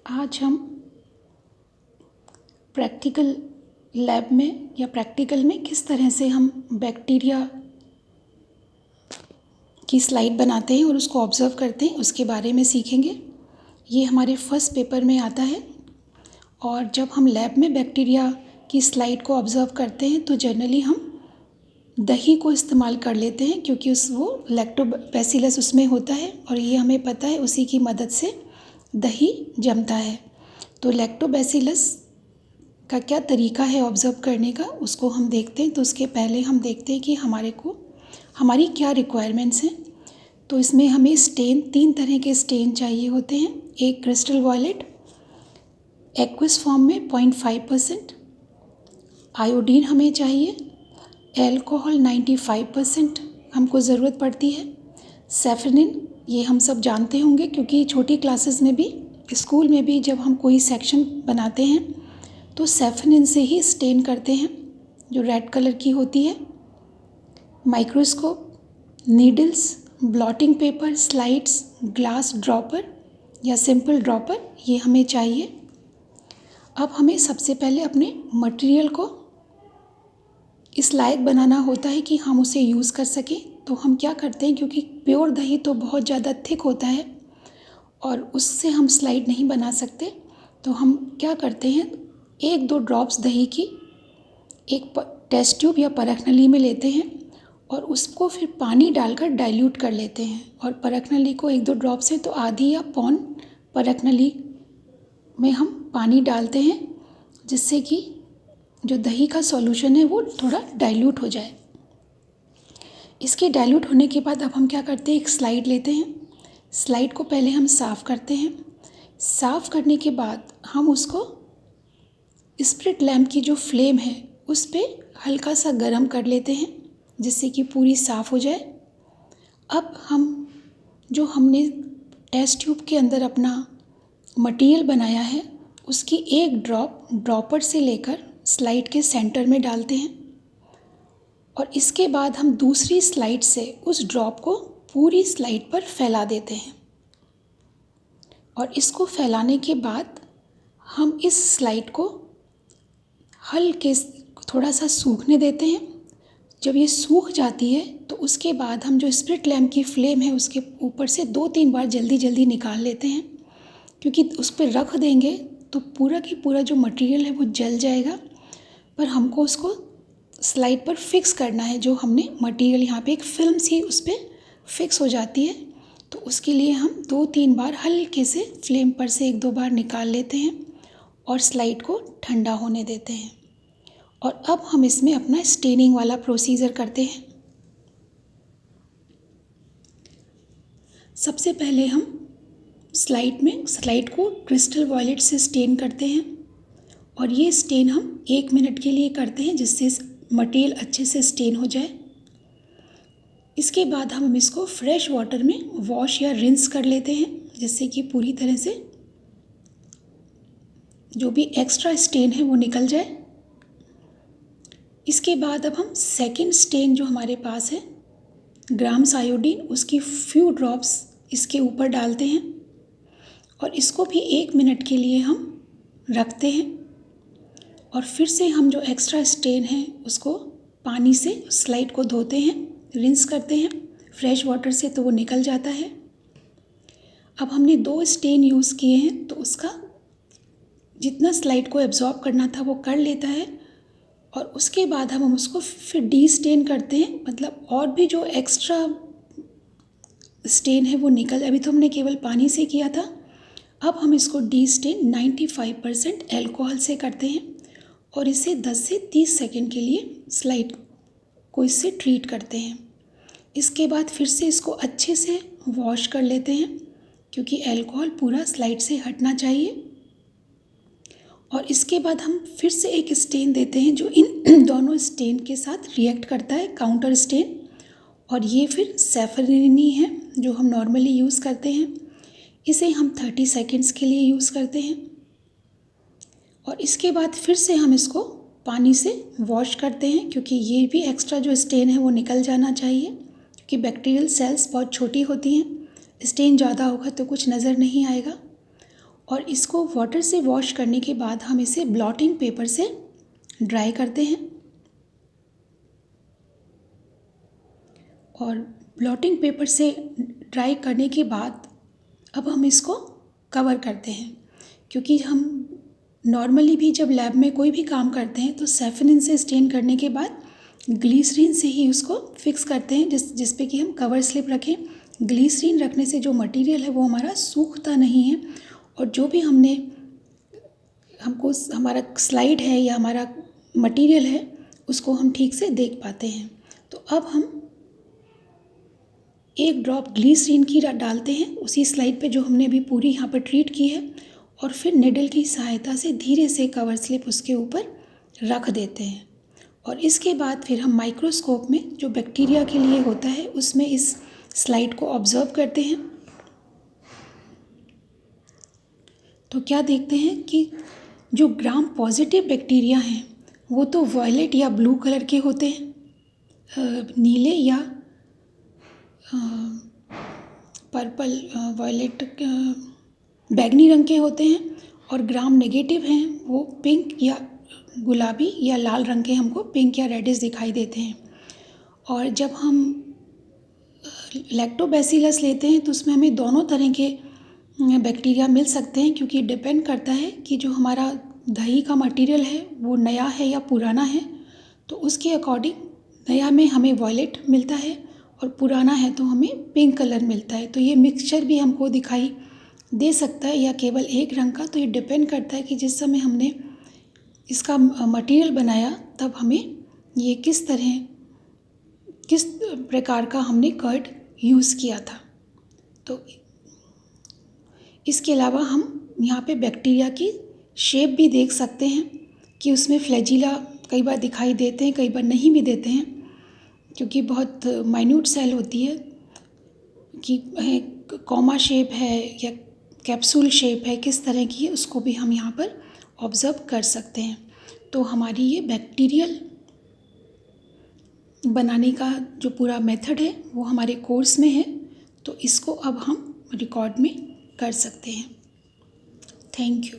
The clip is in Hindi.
आज हम प्रैक्टिकल लैब में या प्रैक्टिकल में किस तरह से हम बैक्टीरिया की स्लाइड बनाते हैं और उसको ऑब्ज़र्व करते हैं उसके बारे में सीखेंगे। ये हमारे फर्स्ट पेपर में आता है। और जब हम लैब में बैक्टीरिया की स्लाइड को ऑब्ज़र्व करते हैं तो जनरली हम दही को इस्तेमाल कर लेते हैं, क्योंकि वो लैक्टोबैसिलस उसमें होता है और ये हमें पता है उसी की मदद से दही जमता है। तो लैक्टोबैसिलस का क्या तरीका है ऑब्ज़र्व करने का, उसको हम देखते हैं। तो उसके पहले हम देखते हैं कि हमारी क्या रिक्वायरमेंट्स हैं। तो इसमें हमें स्टेन, 3 तरह के स्टेन चाहिए होते हैं। एक क्रिस्टल वॉयलेट एक्वस फॉर्म में 0.5%, आयोडीन हमें चाहिए, एल्कोहल 95% हमको ज़रूरत पड़ती है, सैफरनिन ये हम सब जानते होंगे क्योंकि छोटी क्लासेस में भी, स्कूल में भी जब हम कोई सेक्शन बनाते हैं तो सैफरनिन से ही स्टेन करते हैं जो रेड कलर की होती है। Microscope, needles, blotting paper, slides, glass dropper या सिंपल ड्रॉपर ये हमें चाहिए। अब हमें सबसे पहले अपने मटेरियल को इस लायक बनाना होता है कि हम उसे यूज़ कर सकें। तो हम क्या करते हैं, क्योंकि प्योर दही तो बहुत ज़्यादा थिक होता है और उससे हम स्लाइड नहीं बना सकते, तो हम क्या करते हैं, 1-2 ड्रॉप्स दही की एक टेस्ट ट्यूब या परख नली में लेते हैं और उसको फिर पानी डालकर डाइल्यूट कर लेते हैं। और परख नली को 1-2 ड्रॉप से तो आधी या पौन परख नली में हम पानी डालते हैं, जिससे कि जो दही का सॉल्यूशन है वो थोड़ा डाइल्यूट हो जाए। इसके डाइल्यूट होने के बाद अब हम क्या करते हैं, एक स्लाइड लेते हैं। स्लाइड को पहले हम साफ़ करते हैं। साफ़ करने के बाद हम उसको स्प्रिट लैम्प की जो फ्लेम है उस पर हल्का सा गर्म कर लेते हैं, जिससे कि पूरी साफ़ हो जाए। अब हमने टेस्ट ट्यूब के अंदर अपना मटेरियल बनाया है, उसकी एक ड्रॉप ड्रॉपर से लेकर स्लाइड के सेंटर में डालते हैं और इसके बाद हम दूसरी स्लाइड से उस ड्रॉप को पूरी स्लाइड पर फैला देते हैं। और इसको फैलाने के बाद हम इस स्लाइड को हल्के थोड़ा सा सूखने देते हैं। जब ये सूख जाती है तो उसके बाद हम जो स्प्रिट लैम्प की फ्लेम है उसके ऊपर से 2-3 बार जल्दी जल्दी निकाल लेते हैं, क्योंकि उस पर रख देंगे तो पूरा की पूरा जो मटेरियल है वो जल जाएगा। पर हमको उसको स्लाइड पर फिक्स करना है। जो हमने मटेरियल यहाँ पे एक फिल्म सी उस पर फिक्स हो जाती है, तो उसके लिए हम 2-3 बार हल्के से फ्लेम पर से 1-2 बार निकाल लेते हैं और स्लाइड को ठंडा होने देते हैं। और अब हम इसमें अपना स्टेनिंग वाला प्रोसीजर करते हैं। सबसे पहले हम स्लाइड को क्रिस्टल वॉयलेट से स्टेन करते हैं और ये स्टेन हम 1 मिनट के लिए करते हैं, जिससे मटेरियल अच्छे से स्टेन हो जाए। इसके बाद हम इसको फ्रेश वाटर में वॉश या रिंस कर लेते हैं, जिससे कि पूरी तरह से जो भी एक्स्ट्रा स्टेन है वो निकल जाए। इसके बाद अब हम सेकंड स्टेन जो हमारे पास है, ग्राम्स आयोडीन, उसकी फ्यू ड्रॉप्स इसके ऊपर डालते हैं और इसको भी 1 मिनट के लिए हम रखते हैं। और फिर से हम जो एक्स्ट्रा स्टेन है उसको पानी से स्लाइड को धोते हैं, रिंस करते हैं फ्रेश वाटर से, तो वो निकल जाता है। अब हमने 2 स्टेन यूज़ किए हैं तो उसका जितना स्लाइड को एब्जॉर्ब करना था वो कर लेता है। और उसके बाद हम उसको फिर डी स्टेन करते हैं, मतलब और भी जो एक्स्ट्रा स्टेन है वो निकल। अभी तो हमने केवल पानी से किया था, अब हम इसको डी स्टेन 95% एल्कोहल से करते हैं और इसे 10 से 30 सेकंड के लिए स्लाइड को इससे ट्रीट करते हैं। इसके बाद फिर से इसको अच्छे से वॉश कर लेते हैं, क्योंकि एल्कोहल पूरा स्लाइड से हटना चाहिए। और इसके बाद हम फिर से एक स्टेन देते हैं जो इन दोनों स्टेन के साथ रिएक्ट करता है, काउंटर स्टेन। और ये फिर सैफरनिन ही है जो हम नॉर्मली यूज़ करते हैं। इसे हम 30 सेकंड्स के लिए यूज़ करते हैं और इसके बाद फिर से हम इसको पानी से वॉश करते हैं, क्योंकि ये भी एक्स्ट्रा जो स्टेन है वो निकल जाना चाहिए, क्योंकि बैक्टीरियल सेल्स बहुत छोटी होती हैं। स्टेन ज़्यादा होगा तो कुछ नज़र नहीं आएगा। और इसको वाटर से वॉश करने के बाद हम इसे ब्लॉटिंग पेपर से ड्राई करते हैं। और ब्लॉटिंग पेपर से ड्राई करने के बाद अब हम इसको कवर करते हैं, क्योंकि हम नॉर्मली भी जब लैब में कोई भी काम करते हैं तो सेफनिन से स्टेन करने के बाद ग्लिसरीन से ही उसको फिक्स करते हैं, जिस पे कि हम कवर स्लिप रखें। ग्लिसरीन रखने से जो मटेरियल है वो हमारा सूखता नहीं है, और जो भी हमको हमारा स्लाइड है या हमारा मटेरियल है उसको हम ठीक से देख पाते हैं। तो अब हम 1 ड्रॉप ग्लिसरीन की डालते हैं उसी स्लाइड पे जो हमने अभी पूरी यहाँ पर ट्रीट की है, और फिर निडल की सहायता से धीरे से कवर स्लिप उसके ऊपर रख देते हैं। और इसके बाद फिर हम माइक्रोस्कोप में जो बैक्टीरिया के लिए होता है उसमें इस स्लाइड को ऑब्जर्व करते हैं। तो क्या देखते हैं कि जो ग्राम पॉजिटिव बैक्टीरिया हैं वो तो वॉयलेट या ब्लू कलर के होते हैं, नीले या पर्पल वॉयलेट बैगनी रंग के होते हैं, और ग्राम नेगेटिव हैं वो पिंक या गुलाबी या लाल रंग के हमको पिंक या रेडिश दिखाई देते हैं। और जब हम लैक्टोबैसिलस लेते हैं तो उसमें हमें दोनों तरह के बैक्टीरिया मिल सकते हैं, क्योंकि डिपेंड करता है कि जो हमारा दही का मटेरियल है वो नया है या पुराना है। तो उसके अकॉर्डिंग नया में हमें वॉयलेट मिलता है और पुराना है तो हमें पिंक कलर मिलता है। तो ये मिक्सचर भी हमको दिखाई दे सकता है या केवल एक रंग का। तो ये डिपेंड करता है कि जिस समय हमने इसका मटेरियल बनाया तब हमें ये किस प्रकार का हमने कर्ड यूज़ किया था। तो इसके अलावा हम यहाँ पे बैक्टीरिया की शेप भी देख सकते हैं कि उसमें फ्लैजिला कई बार दिखाई देते हैं, कई बार नहीं भी देते हैं, क्योंकि बहुत माइन्यूट सेल होती है कि कॉमा शेप है या कैप्सूल शेप है, किस तरह की है उसको भी हम यहाँ पर ऑब्ज़र्व कर सकते हैं। तो हमारी ये बैक्टीरियल बनाने का जो पूरा मेथड है वो हमारे कोर्स में है, तो इसको अब हम रिकॉर्ड में कर सकते हैं। Thank you.